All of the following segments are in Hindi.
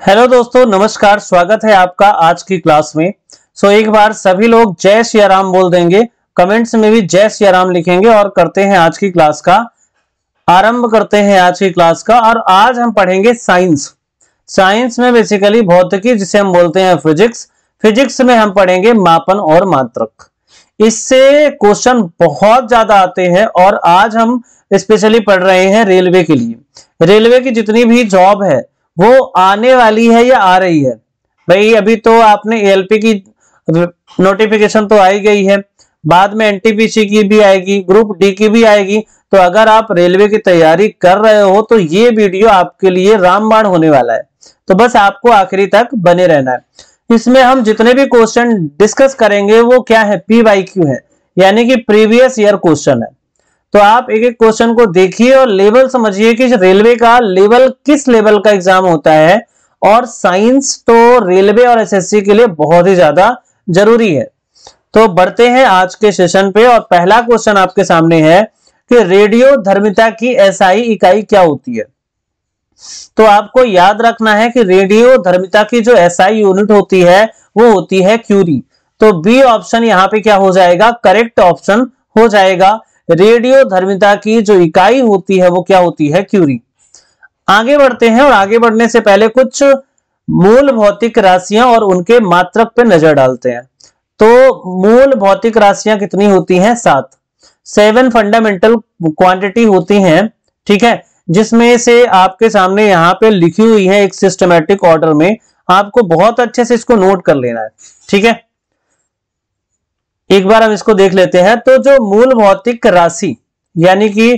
हेलो दोस्तों, नमस्कार। स्वागत है आपका आज की क्लास में। एक बार सभी लोग जय श्री राम बोल देंगे, कमेंट्स में भी जय श्री राम लिखेंगे और करते हैं आज की क्लास का आरंभ करते हैं आज की क्लास का। और आज हम पढ़ेंगे साइंस में बेसिकली भौतिकी जिसे हम बोलते हैं फिजिक्स में हम पढ़ेंगे मापन और मात्रक। इससे क्वेश्चन बहुत ज्यादा आते हैं और आज हम स्पेशली पढ़ रहे हैं रेलवे के लिए। रेलवे की जितनी भी जॉब है वो आने वाली है या आ रही है। भाई अभी तो आपने एएलपी की नोटिफिकेशन तो आई गई है, बाद में एनटीपीसी की भी आएगी, ग्रुप डी की भी आएगी। तो अगर आप रेलवे की तैयारी कर रहे हो तो ये वीडियो आपके लिए रामबाण होने वाला है, तो बस आपको आखिरी तक बने रहना है। इसमें हम जितने भी क्वेश्चन डिस्कस करेंगे वो क्या है, PYQ है, यानी कि प्रीवियस ईयर क्वेश्चन है। तो आप एक एक क्वेश्चन को देखिए और लेवल समझिए कि रेलवे का लेवल किस लेवल का एग्जाम होता है। और साइंस तो रेलवे और एसएससी के लिए बहुत ही ज्यादा जरूरी है। तो बढ़ते हैं आज के सेशन पे और पहला क्वेश्चन आपके सामने है कि रेडियोधर्मिता की एसआई इकाई क्या होती है। तो आपको याद रखना है कि रेडियोधर्मिता की जो एसआई यूनिट होती है वो होती है क्यूरी। तो बी ऑप्शन यहाँ पे क्या हो जाएगा, करेक्ट ऑप्शन हो जाएगा। रेडियोधर्मिता की जो इकाई होती है वो क्या होती है, क्यूरी। आगे बढ़ते हैं और आगे बढ़ने से पहले कुछ मूल भौतिक राशियां और उनके मात्रक पे नजर डालते हैं। तो मूल भौतिक राशियां कितनी होती हैं, 7 फंडामेंटल क्वांटिटी होती हैं, ठीक है, जिसमें से आपके सामने यहां पे लिखी हुई है एक सिस्टमैटिक ऑर्डर में। आपको बहुत अच्छे से इसको नोट कर लेना है, ठीक है। एक बार हम इसको देख लेते हैं। तो जो मूल भौतिक राशि यानी कि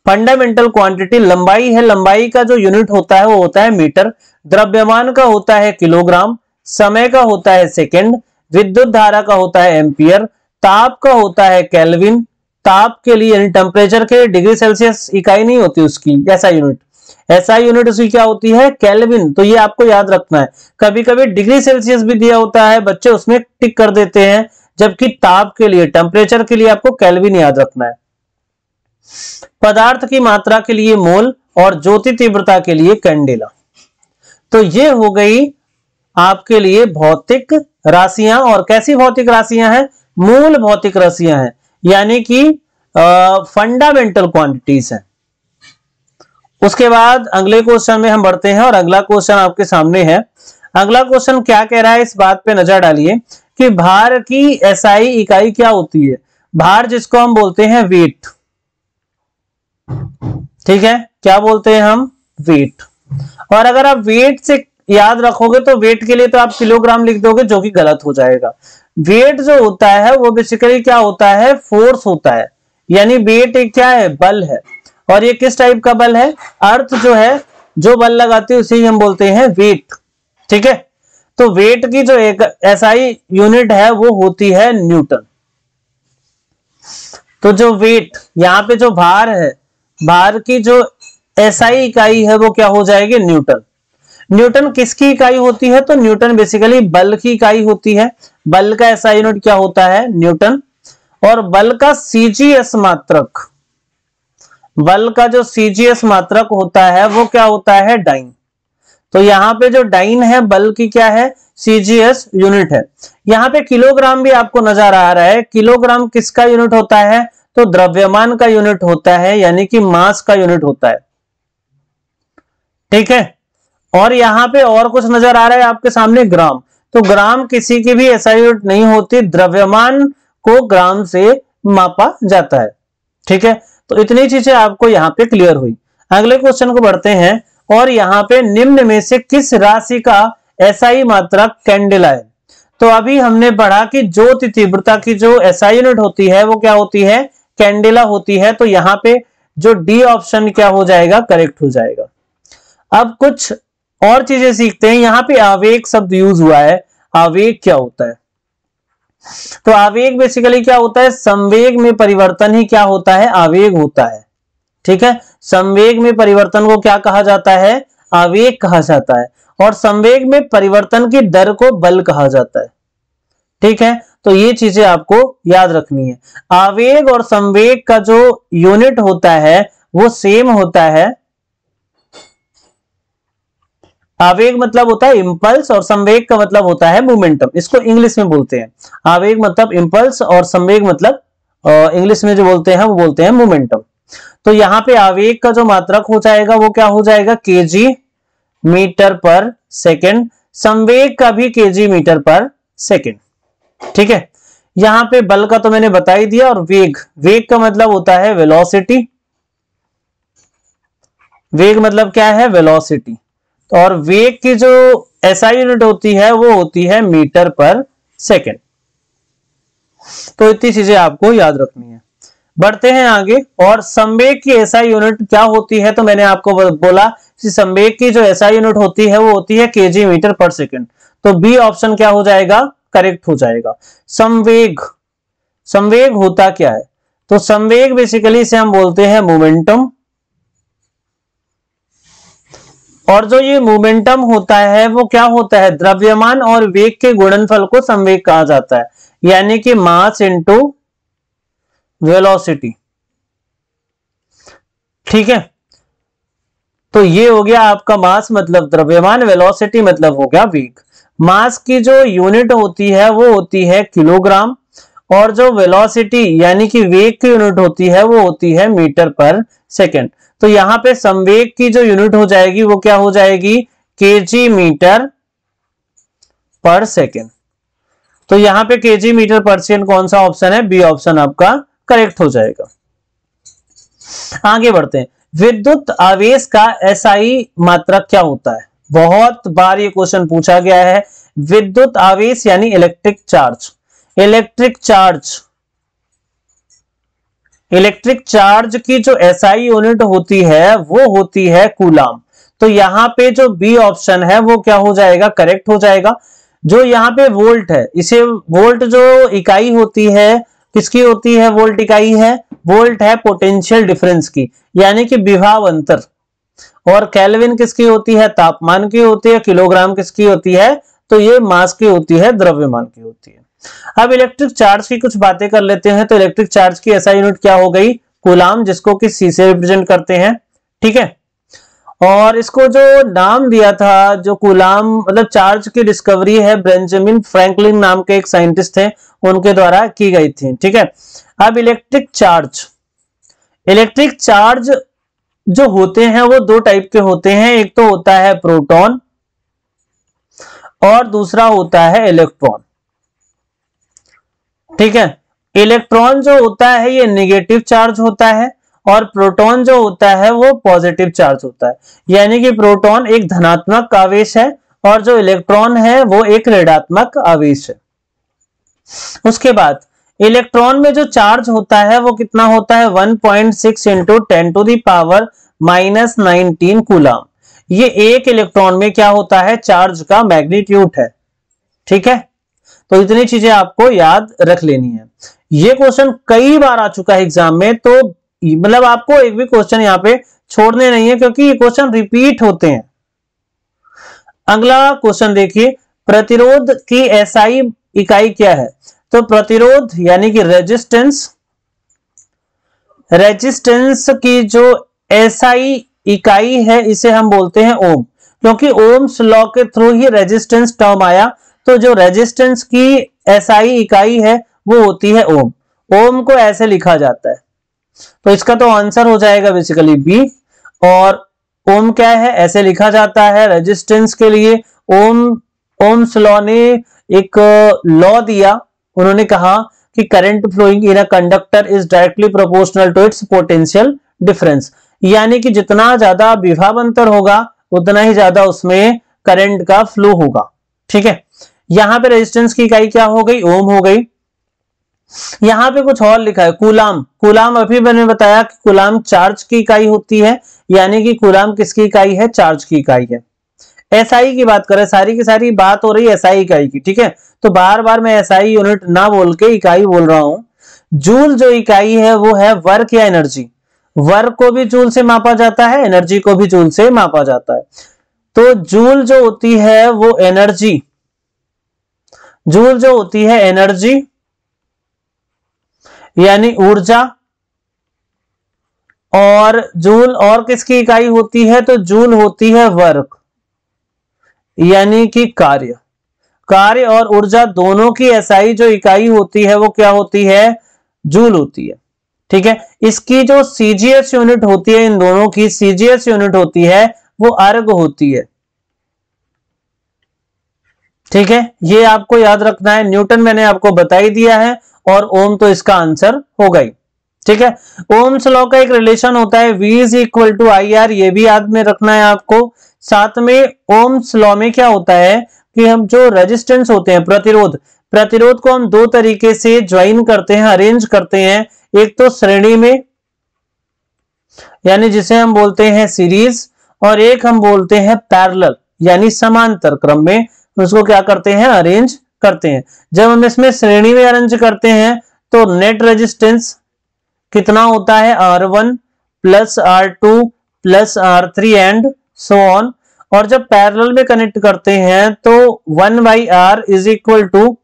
फंडामेंटल क्वांटिटी लंबाई है, लंबाई का जो यूनिट होता है वो होता है मीटर, द्रव्यमान का होता है किलोग्राम, समय का होता है सेकंड, विद्युत धारा का होता है एम्पियर, ताप का होता है केल्विन। ताप के लिए यानी टेम्परेचर के डिग्री सेल्सियस इकाई नहीं होती उसकी, ऐसा यूनिट उसकी क्या होती है, केल्विन। तो ये आपको याद रखना है। कभी कभी डिग्री सेल्सियस भी दिया होता है, बच्चे उसमें टिक कर देते हैं, जबकि ताप के लिए, टेम्परेचर के लिए आपको केल्विन याद रखना है। पदार्थ की मात्रा के लिए मोल और ज्योति तीव्रता के लिए कैंडेला। तो ये हो गई आपके लिए भौतिक राशियां। और कैसी भौतिक राशियां हैं, मूल भौतिक राशियां हैं, यानी कि फंडामेंटल क्वांटिटीज हैं। उसके बाद अगले क्वेश्चन में हम बढ़ते हैं और अगला क्वेश्चन आपके सामने है। अगला क्वेश्चन क्या कह रहा है, इस बात पे नजर डालिए कि भार की एसआई इकाई क्या होती है। भार जिसको हम बोलते हैं वेट, ठीक है, क्या बोलते हैं हम, वेट। और अगर आप वेट से याद रखोगे तो वेट के लिए तो आप किलोग्राम लिख दोगे, जो कि गलत हो जाएगा। वेट जो होता है वो बेसिकली क्या होता है, फोर्स होता है। यानी वेट एक क्या है, बल है। और ये किस टाइप का बल है, अर्थ जो है जो बल लगाती है उसे ही हम बोलते हैं वेट, ठीक है। तो वेट की जो एक एसआई यूनिट है वो होती है न्यूटन। तो जो वेट यहां पे जो भार है, भार की जो एसआई इकाई है वो क्या हो जाएगी, न्यूटन। न्यूटन किसकी इकाई होती है, तो न्यूटन बेसिकली बल की इकाई होती है। बल का एसआई यूनिट क्या होता है, न्यूटन। और बल का सीजीएस मात्रक, बल का जो सीजीएस मात्रक होता है वो क्या होता है, डाइन। तो यहाँ पे जो डाइन है बल की क्या है, सीजीएस यूनिट है। यहाँ पे किलोग्राम भी आपको नजर आ रहा है। किलोग्राम किसका यूनिट होता है, तो द्रव्यमान का यूनिट होता है, यानी कि मास का यूनिट होता है, ठीक है। और यहाँ पे और कुछ नजर आ रहा है आपके सामने, ग्राम। तो ग्राम किसी की भी ऐसा यूनिट नहीं होती, द्रव्यमान को ग्राम से मापा जाता है, ठीक है। तो इतनी चीजें आपको यहाँ पे क्लियर हुई। अगले क्वेश्चन को बढ़ते हैं और यहाँ पे निम्न में से किस राशि का एसआई मात्रक कैंडेला है। तो अभी हमने पढ़ा कि ज्योति तीव्रता की जो एसआई यूनिट होती है वो क्या होती है, कैंडेला होती है। तो यहाँ पे जो डी ऑप्शन क्या हो जाएगा, करेक्ट हो जाएगा। अब कुछ और चीजें सीखते हैं। यहाँ पे आवेग शब्द यूज हुआ है। आवेग क्या होता है, तो आवेग बेसिकली क्या होता है, संवेग में परिवर्तन ही क्या होता है, आवेग होता है, ठीक है। संवेग में परिवर्तन को क्या कहा जाता है, आवेग कहा जाता है। और संवेग में परिवर्तन की दर को बल कहा जाता है, ठीक है। तो ये चीजें आपको याद रखनी है। आवेग और संवेग का जो यूनिट होता है वो सेम होता है। आवेग मतलब होता है इंपल्स और संवेग का मतलब होता है मोमेंटम। इसको इंग्लिश में बोलते हैं आवेग मतलब इंपल्स और संवेग मतलब इंग्लिश में जो बोलते हैं वो बोलते हैं मोमेंटम। तो यहाँ पे आवेग का जो मात्रक हो जाएगा वो क्या हो जाएगा, केजी मीटर पर सेकेंड। संवेग का भी केजी मीटर पर सेकेंड। ठीक है, यहां पे बल का तो मैंने बता ही दिया। और वेग, वेग का मतलब होता है वेलोसिटी। वेग मतलब क्या है, वेलोसिटी। और वेग की जो एसआई यूनिट होती है वो होती है मीटर पर सेकेंड। तो इतनी चीजें आपको याद रखनी है। बढ़ते हैं आगे। और संवेग की एसआई यूनिट क्या होती है, तो मैंने आपको बोला कि संवेग की जो एसआई यूनिट होती है वो होती है केजी मीटर पर सेकेंड। तो बी ऑप्शन क्या हो जाएगा, करेक्ट हो जाएगा। संवेग, संवेग होता क्या है, तो संवेग बेसिकली से हम बोलते हैं मोमेंटम। और जो ये मोमेंटम होता है वो क्या होता है, द्रव्यमान और वेग के गुणनफल को संवेग कहा जाता है, यानी कि मास इनटू वेलोसिटी। ठीक है, तो ये हो गया आपका मास मतलब द्रव्यमान, वेलोसिटी मतलब हो गया वेग। मास की जो यूनिट होती है वो होती है किलोग्राम, और जो वेलोसिटी यानी कि वेग की यूनिट होती है वो होती है मीटर पर सेकेंड। तो यहां पे संवेग की जो यूनिट हो जाएगी वो क्या हो जाएगी, केजी मीटर पर सेकेंड। तो यहां पे केजी मीटर पर सेकेंड कौन सा ऑप्शन है, बी ऑप्शन आपका करेक्ट हो जाएगा। आगे बढ़ते हैं। विद्युत आवेश का एसआई मात्रक क्या होता है, बहुत बार ये क्वेश्चन पूछा गया है। विद्युत आवेश यानी electric charge. Electric charge, electric charge की जो एसआई यूनिट होती है वो होती है कूलाम। तो यहां पे जो बी ऑप्शन है वो क्या हो जाएगा, करेक्ट हो जाएगा। जो यहाँ पे वोल्ट है, इसे वोल्ट जो इकाई होती है किसकी होती है, वोल्ट इकाई है, वोल्ट है पोटेंशियल डिफरेंस की, यानी कि विभव अंतर। और केल्विन किसकी होती है, तापमान की होती है। किलोग्राम किसकी होती है, तो ये मास की होती है, द्रव्यमान की होती है। अब इलेक्ट्रिक चार्ज की कुछ बातें कर लेते हैं। तो इलेक्ट्रिक चार्ज की एसआई यूनिट क्या हो गई, कूलाम, जिसको कि सी से रिप्रेजेंट करते हैं। ठीक है, और इसको जो नाम दिया था, जो कूलाम मतलब चार्ज की डिस्कवरी है बेंजामिन फ्रैंकलिन नाम के एक साइंटिस्ट थे, उनके द्वारा की गई थी। ठीक है, अब इलेक्ट्रिक चार्ज, इलेक्ट्रिक चार्ज जो होते हैं वो दो टाइप के होते हैं। एक तो होता है प्रोटॉन और दूसरा होता है इलेक्ट्रॉन। ठीक है, इलेक्ट्रॉन जो होता है ये नेगेटिव चार्ज होता है और प्रोटॉन जो होता है वो पॉजिटिव चार्ज होता है। यानी कि प्रोटॉन एक धनात्मक आवेश है और जो इलेक्ट्रॉन है वो एक ऋणात्मक आवेश है। उसके बाद इलेक्ट्रॉन में जो चार्ज होता है वो कितना होता है, 1.6 into 10 to the power -19 coulomb. ये एक इलेक्ट्रॉन में क्या होता है, चार्ज का मैग्नीट्यूड है। ठीक है, तो इतनी चीजें आपको याद रख लेनी है। ये क्वेश्चन कई बार आ चुका है एग्जाम में, तो मतलब आपको एक भी क्वेश्चन यहाँ पे छोड़ने नहीं है, क्योंकि ये क्वेश्चन रिपीट होते हैं। अगला क्वेश्चन देखिए, प्रतिरोध की एसआई इकाई क्या है, तो प्रतिरोध यानी कि रेजिस्टेंस, रेजिस्टेंस की जो एसआई इकाई है इसे हम बोलते हैं ओम, क्योंकि ओम्स लॉ के थ्रू ही रेजिस्टेंस टर्म आया। तो जो रेजिस्टेंस की एसआई इकाई है वो होती है ओम। ओम को ऐसे लिखा जाता है, तो इसका तो आंसर हो जाएगा बेसिकली बी। और ओम क्या है, ऐसे लिखा जाता है रेजिस्टेंस के लिए। ओम्स लॉ ने एक लॉ दिया, उन्होंने कहा कि current flowing in a conductor is directly proportional to its potential difference, यानी कि जितना ज्यादा विभव अंतर होगा उतना ही ज्यादा उसमें करंट का फ्लो होगा। ठीक है, यहां पे रेजिस्टेंस की इकाई क्या हो गई, ओम हो गई। यहां पे कुछ और लिखा है, कूलाम। कूलाम अभी मैंने बताया कि कूलाम चार्ज की इकाई होती है, यानी कि कूलाम किसकी इकाई है, चार्ज की इकाई है। एसआई की बात करें, सारी की सारी बात हो रही है एसआई इकाई की। ठीक है, तो बार बार मैं एसआई यूनिट ना बोल के इकाई बोल रहा हूं। जूल जो इकाई है वो है वर्क या एनर्जी। वर्क को भी जूल से मापा जाता है, एनर्जी को भी जूल से मापा जाता है। तो जूल जो होती है वो एनर्जी, जूल जो होती है एनर्जी यानी ऊर्जा, और जूल और किसकी इकाई होती है, तो जूल होती है वर्क। यानी कि कार्य। कार्य और ऊर्जा दोनों की एसआई जो इकाई होती है वो क्या होती है, जूल होती है। ठीक है, इसकी जो सीजीएस यूनिट होती है, इन दोनों की सीजीएस यूनिट होती है वो अर्ग होती है। ठीक है, ये आपको याद रखना है। न्यूटन मैंने आपको बता ही दिया है और ओम तो इसका आंसर होगा ही। ठीक है, ओम्स लॉ का एक रिलेशन होता है V is equal to I R, ये भी याद में रखना है आपको। साथ में ओम्स लॉ में क्या होता है कि हम जो रेजिस्टेंस होते हैं, प्रतिरोध को हम दो तरीके से ज्वाइन करते हैं, अरेंज करते हैं। एक तो श्रेणी में, यानी जिसे हम बोलते हैं सीरीज, और एक हम बोलते हैं पैरेलल, यानी समांतर क्रम में उसको क्या करते हैं, अरेंज करते हैं। जब हम इसमें श्रेणी में अरेंज करते हैं तो नेट रेजिस्टेंस कितना होता है, R1 plus R2 plus R3 and so on. और जब पैरेलल में कनेक्ट करते हैं तो 1/R इज इक्वल टू,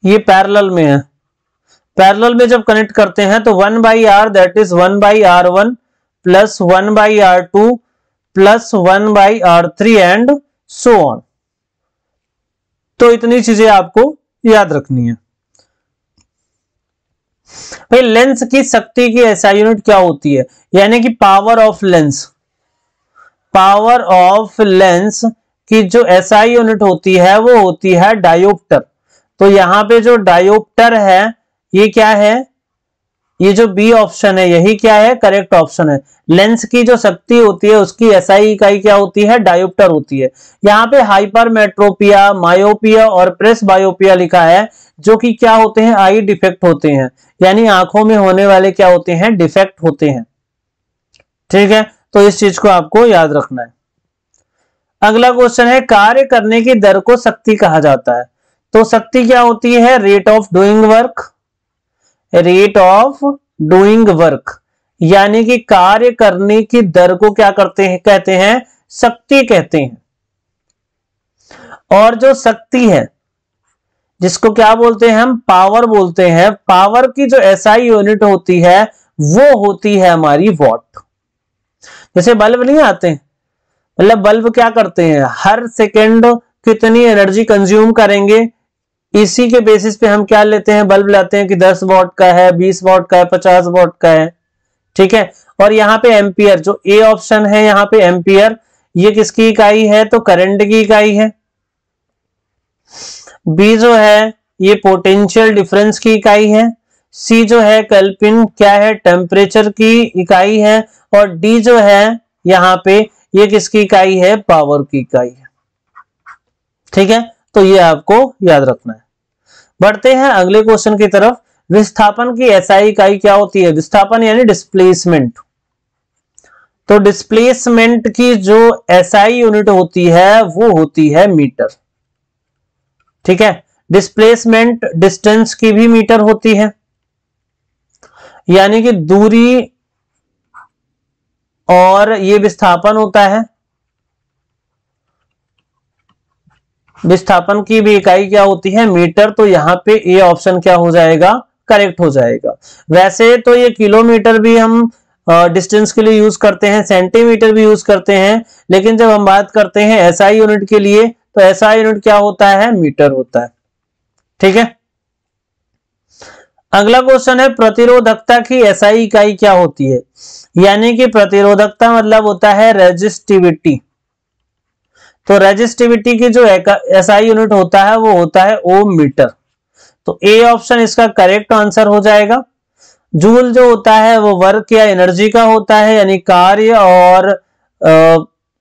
ये पैरेलल में है, पैरेलल में जब कनेक्ट करते हैं तो 1/R that is 1/R1 plus 1/R2 plus 1/R3 and so on. तो इतनी चीजें आपको याद रखनी है। भाई लेंस की शक्ति की एसआई यूनिट क्या होती है, यानी कि power of lens. Power of lens की जो एसआई यूनिट होती है वो होती है डायोप्टर। तो यहां पे जो डायोप्टर है ये क्या है, ये जो बी ऑप्शन है यही क्या है, करेक्ट ऑप्शन है। लेंस की जो शक्ति होती है उसकी एसआई इकाई क्या होती है, डायोप्टर होती है। यहाँ पे हाइपरमेट्रोपिया, मायोपिया और प्रेस बायोपिया लिखा है, जो कि क्या होते हैं, आई डिफेक्ट होते हैं, यानी आंखों में होने वाले क्या होते हैं, डिफेक्ट होते हैं। ठीक है, तो इस चीज को आपको याद रखना है। अगला क्वेश्चन है, कार्य करने की दर को शक्ति कहा जाता है। तो शक्ति क्या होती है, rate of doing work, rate of doing work, यानी कि कार्य करने की दर को क्या करते हैं, कहते हैं शक्ति कहते हैं। और जो शक्ति है जिसको क्या बोलते हैं, हम पावर बोलते हैं। पावर की जो एसआई यूनिट होती है वो होती है हमारी वॉट। जैसे बल्ब नहीं आते, मतलब बल्ब क्या करते हैं, हर सेकेंड कितनी एनर्जी कंज्यूम करेंगे, इसी के बेसिस पे हम क्या लेते हैं, बल्ब लाते हैं कि 10 वॉट का है, 20 वॉट का है, 50 वॉट का है। ठीक है, और यहाँ पे एम्पियर, जो ए ऑप्शन है यहाँ पे एम्पियर, ये किसकी इकाई है, तो करंट की इकाई है। बी जो है ये पोटेंशियल डिफरेंस की इकाई है। सी जो है केल्विन क्या है, टेम्परेचर की इकाई है। और डी जो है यहाँ पे ये किसकी इकाई है, पावर की इकाई है। ठीक है, तो ये आपको याद रखना है। बढ़ते हैं अगले क्वेश्चन की तरफ। विस्थापन की एसआई इकाई क्या होती है, विस्थापन यानी डिस्प्लेसमेंट। तो डिस्प्लेसमेंट की जो एसआई यूनिट होती है वो होती है मीटर। ठीक है, डिस्प्लेसमेंट डिस्टेंस की भी मीटर होती है, यानी कि दूरी, और ये विस्थापन होता है। विस्थापन की भी इकाई क्या होती है, मीटर। तो यहां पे ए ऑप्शन क्या हो जाएगा, करेक्ट हो जाएगा। वैसे तो ये किलोमीटर भी हम डिस्टेंस के लिए यूज करते हैं, सेंटीमीटर भी यूज करते हैं, लेकिन जब हम बात करते हैं एसआई यूनिट के लिए तो एसआई यूनिट क्या होता है, मीटर होता है। ठीक है, अगला क्वेश्चन है, प्रतिरोधकता की एसआई इकाई क्या होती है, यानी कि प्रतिरोधकता मतलब होता है रेजिस्टिविटी। तो रेजिस्टिविटी की जो एसआई यूनिट होता है वो होता है ओम मीटर। तो ए ऑप्शन इसका करेक्ट आंसर हो जाएगा। जूल जो होता है वो वर्क या एनर्जी का होता है, यानी कार्य और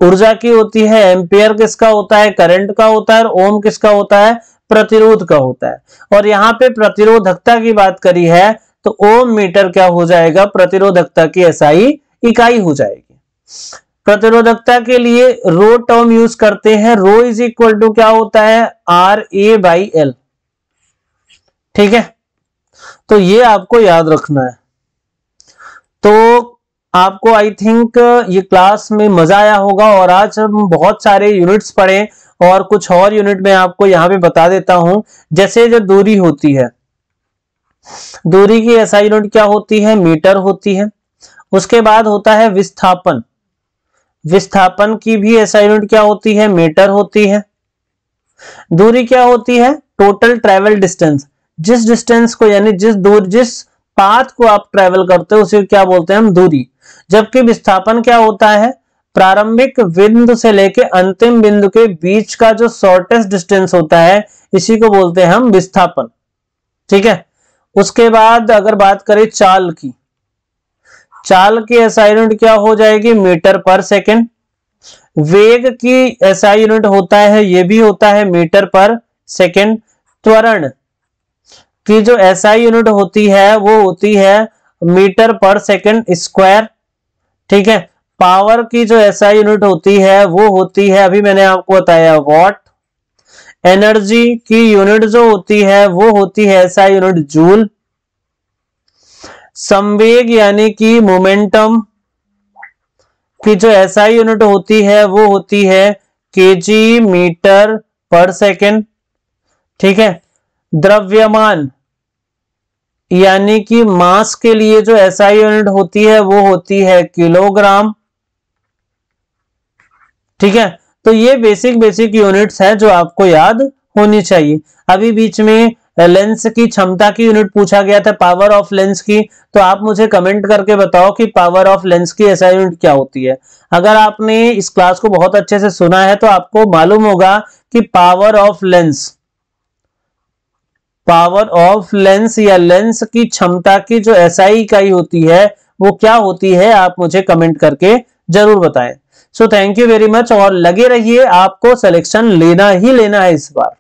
ऊर्जा की होती है। एम्पियर किसका होता है, करंट का होता है। और ओम किसका होता है, प्रतिरोध का होता है। और यहाँ पे प्रतिरोधकता की बात करी है तो ओम मीटर क्या हो जाएगा, प्रतिरोधकता की एसआई इकाई हो जाएगी। प्रतिरोधकता के लिए रो टर्म यूज करते हैं। रो इज इक्वल टू क्या होता है, RA/L। ठीक है, तो ये आपको याद रखना है। तो आपको आई थिंक ये क्लास में मजा आया होगा। और आज हम बहुत सारे यूनिट्स पढ़े और कुछ और यूनिट में आपको यहां पे बता देता हूं। जैसे जो दूरी होती है, दूरी की एसआई यूनिट क्या होती है, मीटर होती है। उसके बाद होता है विस्थापन। विस्थापन की भी एसआई यूनिट क्या होती है, मीटर होती है। दूरी क्या होती है, टोटल ट्रेवल डिस्टेंस, जिस डिस्टेंस को यानी जिस पाथ को आप ट्रेवल करते हो उसे क्या बोलते हैं हम, दूरी। जबकि विस्थापन क्या होता है, प्रारंभिक बिंदु से लेके अंतिम बिंदु के बीच का जो शॉर्टेस्ट डिस्टेंस होता है इसी को बोलते हैं हम विस्थापन। ठीक है। उसके बाद अगर बात करें चाल की, चाल की एसआई यूनिट क्या हो जाएगी, मीटर पर सेकेंड। वेग की एसआई यूनिट होता है, ये भी होता है मीटर पर सेकेंड। त्वरण की जो एसआई यूनिट होती है वो होती है मीटर पर सेकेंड स्क्वायर। ठीक है। पावर की जो एसआई यूनिट होती है वो होती है, अभी मैंने आपको बताया, वॉट। एनर्जी की यूनिट जो होती है वो होती है एसआई यूनिट जूल। संवेग यानी कि मोमेंटम की जो एसआई यूनिट होती है वो होती है केजी मीटर पर सेकेंड। ठीक है। द्रव्यमान यानी कि मास के लिए जो एसआई यूनिट होती है वो होती है किलोग्राम। ठीक है। तो ये बेसिक यूनिट्स है जो आपको याद होनी चाहिए। अभी बीच में लेंस की क्षमता की यूनिट पूछा गया था, पावर ऑफ लेंस की, तो आप मुझे कमेंट करके बताओ कि पावर ऑफ लेंस की एसआई यूनिट क्या होती है। अगर आपने इस क्लास को बहुत अच्छे से सुना है तो आपको मालूम होगा कि पावर ऑफ लेंस या लेंस की क्षमता की जो एसआई इकाई होती है वो क्या होती है, आप मुझे कमेंट करके जरूर बताएं। So thank you very much और लगे रहिए, आपको सिलेक्शन लेना ही लेना है इस बार।